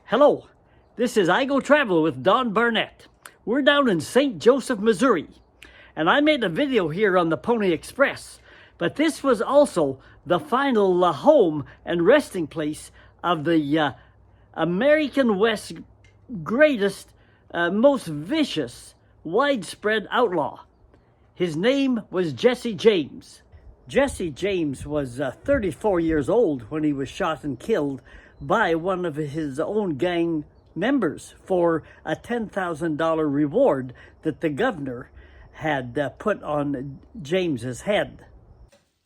Hello, this is I Go Travel with Don Barnett. We're down in St. Joseph, Missouri, and I made a video here on the Pony Express, but this was also the final home and resting place of the American West's greatest, most vicious, widespread outlaw. His name was Jesse James. Jesse James was 34 years old when he was shot and killed by one of his own gang members for a $10,000 reward that the governor had put on James's head.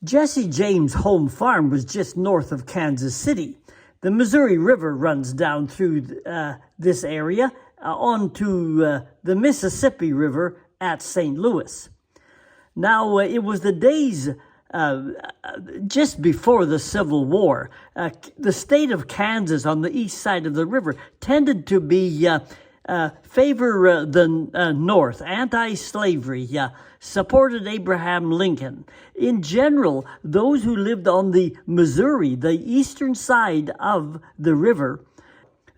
Jesse James' home farm was just north of Kansas City. The Missouri River runs down through this area onto the Mississippi River at St. Louis. Now, it was the days just before the Civil War. The state of Kansas on the east side of the river tended to be favor the North, anti-slavery, supported Abraham Lincoln. In general, those who lived on the Missouri, the eastern side of the river,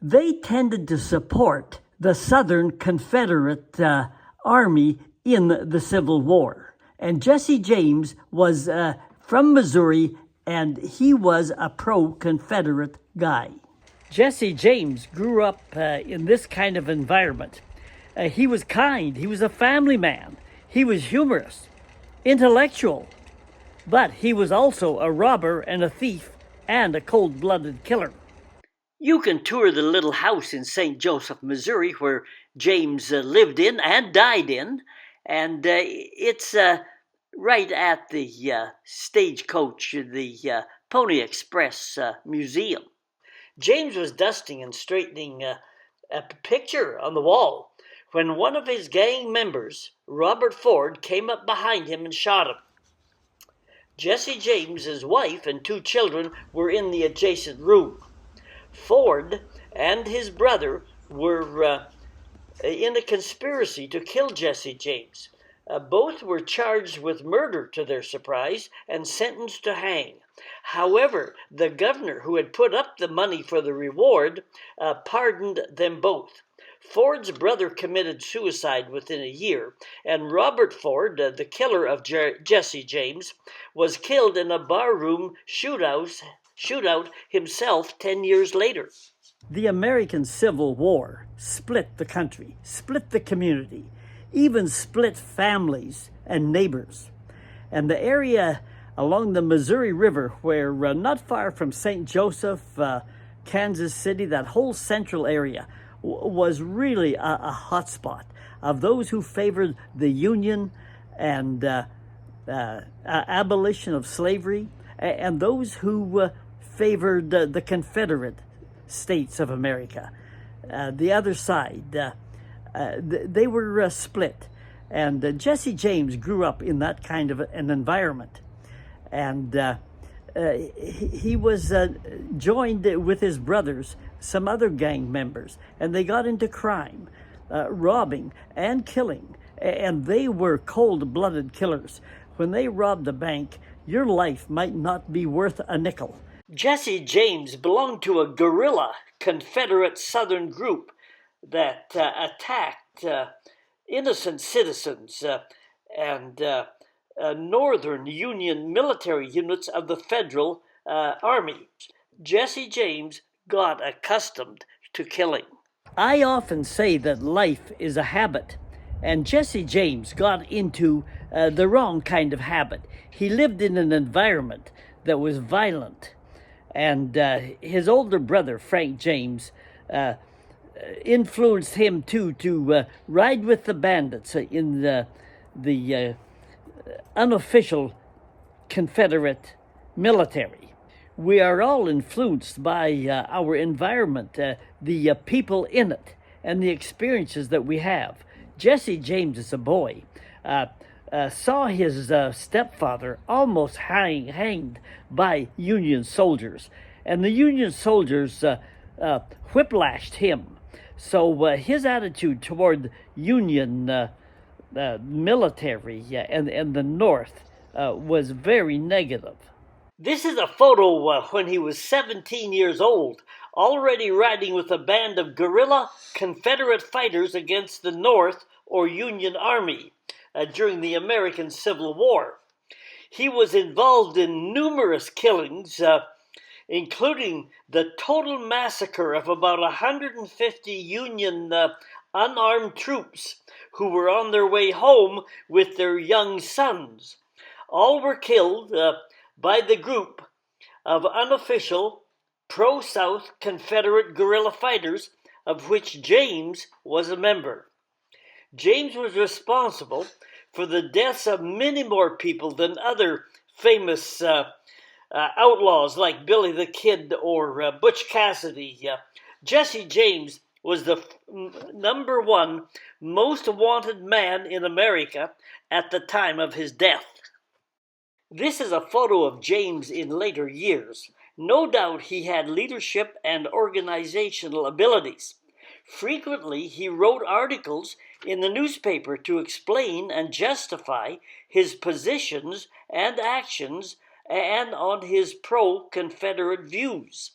they tended to support the Southern Confederate Army in the Civil War. And Jesse James was from Missouri, and he was a pro-Confederate guy. Jesse James grew up in this kind of environment. He was kind. He was a family man. He was humorous, intellectual, but he was also a robber and a thief and a cold-blooded killer. You can tour the little house in St. Joseph, Missouri, where James lived in and died in, and it's right at the Stagecoach, the Pony Express Museum. James was dusting and straightening a picture on the wall when one of his gang members, Robert Ford, came up behind him and shot him. Jesse James, his wife, and 2 children were in the adjacent room. Ford and his brother were in a conspiracy to kill Jesse James. Both were charged with murder, to their surprise, and sentenced to hang. However, the governor, who had put up the money for the reward, pardoned them both. Ford's brother committed suicide within a year, and Robert Ford, the killer of Jesse James, was killed in a barroom shootout himself 10 years later. The American Civil War split the country, split the community, even split families and neighbors. And the area along the Missouri River, where not far from St. Joseph, Kansas City, that whole central area was really a hot spot of those who favored the Union and abolition of slavery, and those who favored the Confederate States of America. The other side, they were split. And Jesse James grew up in that kind of an environment. And he was joined with his brothers, some other gang members, and they got into crime, robbing and killing. And they were cold-blooded killers. When they robbed a bank, your life might not be worth a nickel. Jesse James belonged to a guerrilla Confederate Southern group that attacked innocent citizens and Northern Union military units of the Federal Army. Jesse James got accustomed to killing. I often say that life is a habit, and Jesse James got into the wrong kind of habit. He lived in an environment that was violent, and his older brother, Frank James, influenced him to ride with the bandits in the unofficial Confederate military. We are all influenced by our environment, the people in it, and the experiences that we have. Jesse James, as a boy, saw his stepfather almost hanged by Union soldiers, and the Union soldiers whiplashed him. So his attitude toward Union military and the North was very negative. This is a photo when he was 17 years old, already riding with a band of guerrilla Confederate fighters against the North or Union Army during the American Civil War. He was involved in numerous killings, including the total massacre of about 150 Union unarmed troops who were on their way home with their young sons. All were killed by the group of unofficial pro-South Confederate guerrilla fighters, of which James was a member. James was responsible for the deaths of many more people than other famous outlaws like Billy the Kid or Butch Cassidy. Jesse James was the number one most wanted man in America at the time of his death. This is a photo of James in later years. No doubt he had leadership and organizational abilities. Frequently, he wrote articles in the newspaper to explain and justify his positions and actions and on his pro-Confederate views.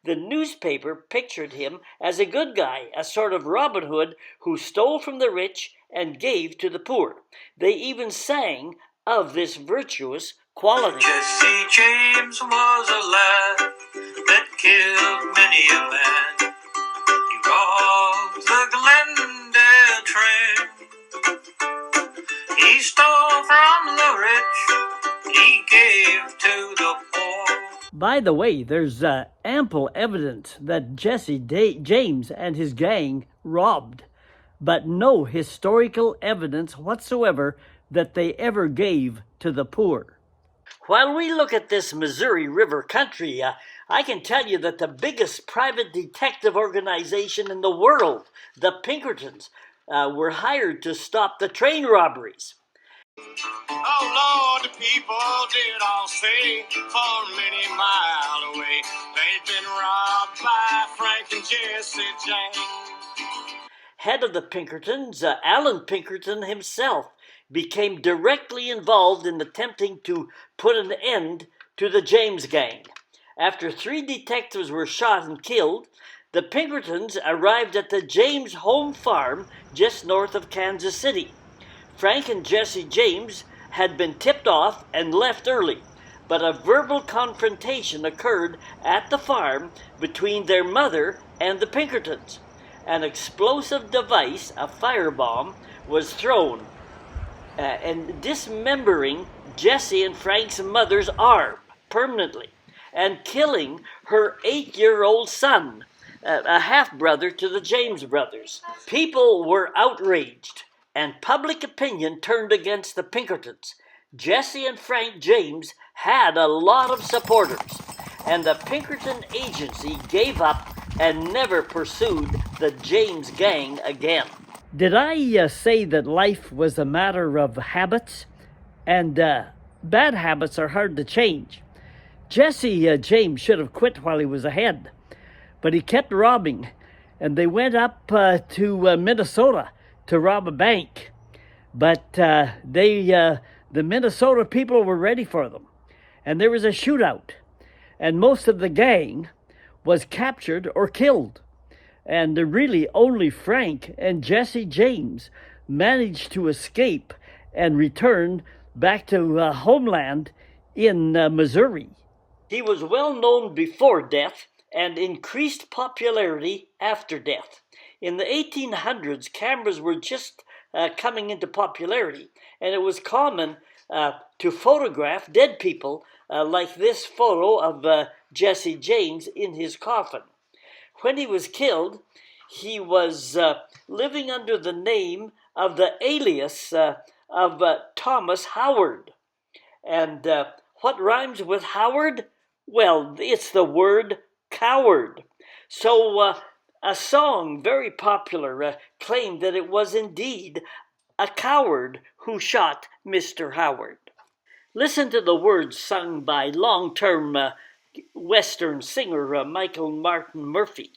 The newspaper pictured him as a good guy, a sort of Robin Hood who stole from the rich and gave to the poor. They even sang of this virtuous quality. Jesse James was a lad that killed many a man. He robbed the Glendale train. He stole from the rich. He gave to the poor. By the way, there's ample evidence that Jesse James and his gang robbed, but no historical evidence whatsoever that they ever gave to the poor. While we look at this Missouri River country, I can tell you that the biggest private detective organization in the world, the Pinkertons, were hired to stop the train robberies. Oh Lord, the people did all say, for many miles away, they'd been robbed by Frank and Jesse James. Head of the Pinkertons, Alan Pinkerton himself, became directly involved in attempting to put an end to the James gang. After 3 detectives were shot and killed, the Pinkertons arrived at the James home farm just north of Kansas City. Frank and Jesse James had been tipped off and left early, but a verbal confrontation occurred at the farm between their mother and the Pinkertons. An explosive device, a firebomb, was thrown and dismembering Jesse and Frank's mother's arm permanently and killing her 8-year-old son, a half-brother to the James brothers. People were outraged, and public opinion turned against the Pinkertons. Jesse and Frank James had a lot of supporters, and the Pinkerton agency gave up and never pursued the James gang again. Did I say that life was a matter of habits? And bad habits are hard to change. Jesse James should have quit while he was ahead, but he kept robbing, and they went up to Minnesota to rob a bank. But the Minnesota people were ready for them, and there was a shootout, and most of the gang was captured or killed. And really only Frank and Jesse James managed to escape and return back to homeland in Missouri. He was well known before death and increased popularity after death. In the 1800s, cameras were just coming into popularity, and it was common to photograph dead people like this photo of Jesse James in his coffin. When he was killed, he was living under the name of the alias of Thomas Howard. And what rhymes with Howard? Well, it's the word coward. So a song very popular claimed that it was indeed a coward who shot Mr. Howard. Listen to the words sung by long-term Western singer Michael Martin Murphey.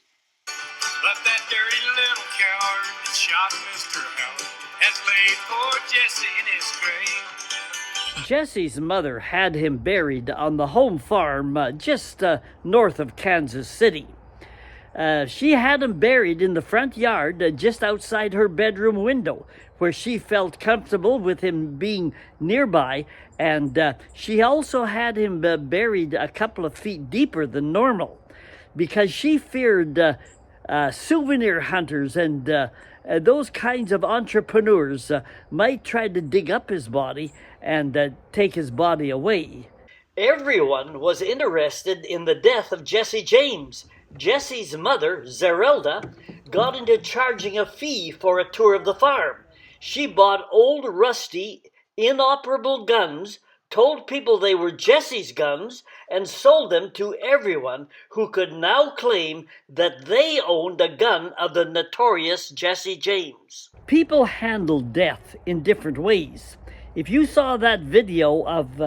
But that dirty little coward that shot Mr. Howard has laid poor Jesse in his grave. Jesse's mother had him buried on the home farm just north of Kansas City. She had him buried in the front yard just outside her bedroom window, where she felt comfortable with him being nearby, and she also had him buried a couple of feet deeper than normal because she feared souvenir hunters and those kinds of entrepreneurs might try to dig up his body and take his body away. Everyone was interested in the death of Jesse James. Jesse's mother, Zerelda, got into charging a fee for a tour of the farm. She bought old, rusty, inoperable guns, told people they were Jesse's guns, and sold them to everyone who could now claim that they owned a gun of the notorious Jesse James. People handle death in different ways. If you saw that video of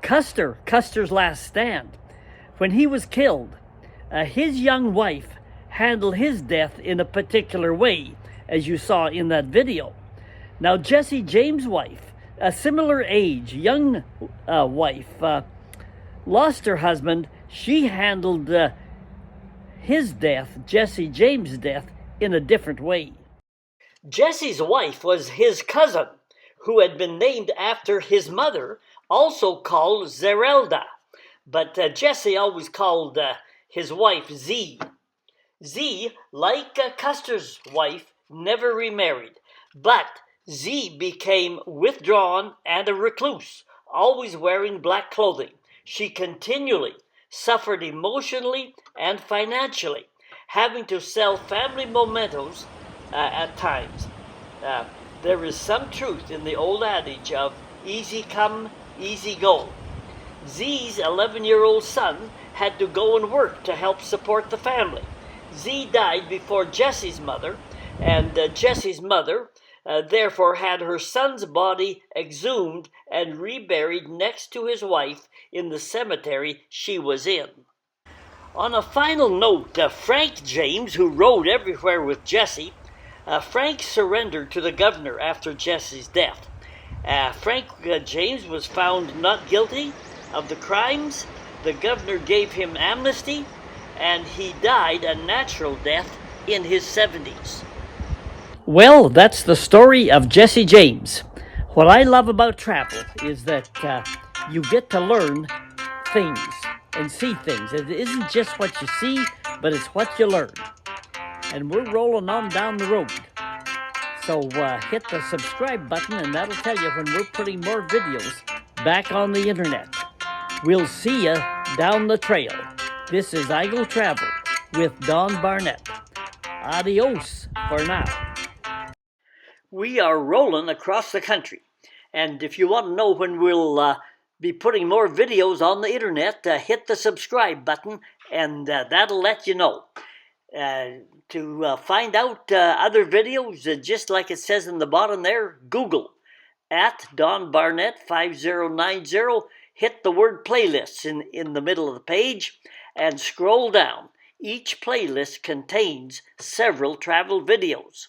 Custer's last stand, when he was killed, his young wife handled his death in a particular way, as you saw in that video. Now, Jesse James' wife, a similar age, young wife, lost her husband. She handled his death, Jesse James' death, in a different way. Jesse's wife was his cousin, who had been named after his mother, also called Zerelda. But Jesse always called his wife Z. Z, like Custer's wife, never remarried, but Z became withdrawn and a recluse, always wearing black clothing. She continually suffered emotionally and financially, having to sell family mementos at times. There is some truth in the old adage of easy come, easy go. Z's 11-year-old son had to go and work to help support the family. Z died before Jesse's mother, and Jesse's mother therefore had her son's body exhumed and reburied next to his wife in the cemetery she was in. On a final note, Frank James, who rode everywhere with Jesse, Frank surrendered to the governor after Jesse's death. Frank James was found not guilty of the crimes. The governor gave him amnesty, and he died a natural death in his 70s. Well, that's the story of Jesse James. What I love about travel is that you get to learn things and see things. It isn't just what you see, but it's what you learn. And we're rolling on down the road. So hit the subscribe button, and that'll tell you when we're putting more videos back on the internet. We'll see you down the trail. This is I Go Travel with Don Barnett. Adios for now. We are rolling across the country. And if you want to know when we'll be putting more videos on the internet, hit the subscribe button, and that'll let you know. To find out other videos, just like it says in the bottom there, Google at Don Barnett 5090. Hit the word playlists in the middle of the page and scroll down. Each playlist contains several travel videos.